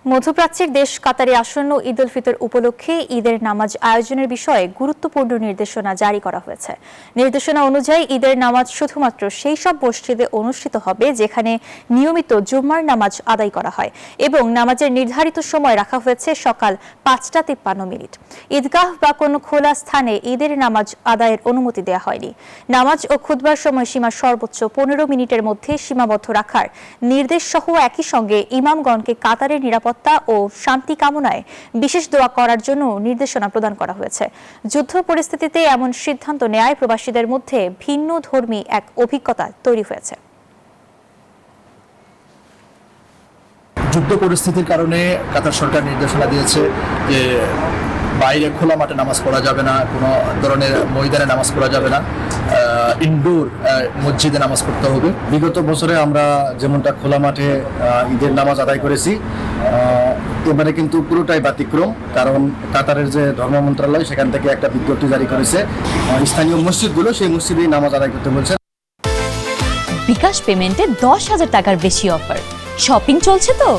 মধ্যপ্রাচ্যের দেশ কাতারে আসন্ন ঈদ উল ফিতর উপলক্ষে ঈদের নামাজ আয়োজনের বিষয়ে গুরুত্বপূর্ণ নির্দেশনা জারি করা হয়েছে। নির্দেশনা অনুযায়ী ঈদের নামাজ শুধুমাত্র সেই সব মসজিদে অনুষ্ঠিত হবে যেখানে নিয়মিত জুম্মার নামাজ আদায় করা হয় এবং নামাজের নির্ধারিত সময় রাখা হয়েছে সকাল ৫টা ৫৩। ঈদগাহ বা কোনো খোলা স্থানে ঈদের নামাজ আদায়ের অনুমতি দেওয়া হয়নি। নামাজ ও খুতবার সময়সীমা সর্বোচ্চ ১৫ মিনিটের মধ্যে সীমাবদ্ধ রাখার নির্দেশ সহ একই সঙ্গে ইমামগণকে কাতারের নিরাপত্তা ও শান্তি কামনায় বিশেষ দোয়া করার জন্য নির্দেশনা প্রদান করা হয়েছে। যুদ্ধ পরিস্থিতিতে এমন সিদ্ধান্ত নেয়ায় প্রবাসীদের মধ্যে ভিন্ন ধর্মী এক অভিজ্ঞতা তৈরি হয়েছে। যুদ্ধ পরিস্থিতির কারণে কাতার সরকার নির্দেশনা দিয়েছে যে বাইরে খোলা মাঠে নামাজ পড়া যাবে না, কোনো ধরনের ময়দানে নামাজ পড়া যাবে না, ইনডোর মসজিদে নামাজ পড়তে হবে। বিগত বছরে আমরা যেমনটা খোলা মাঠে ঈদের নামাজ আদায় করেছি, এবারে কিন্তু পুরোটাই ব্যতিক্রম, কারণ কাতারের যে ধর্ম মন্ত্রণালয় সেখান থেকে একটা বিজ্ঞপ্তি জারি করেছে, স্থানীয় মসজিদগুলো সেই মসজিদেই নামাজ আদায় করতে বলছে। বিকাশ পেমেন্টে ১০,০০০ টাকার বেশি অফার, শপিং চলছে তো।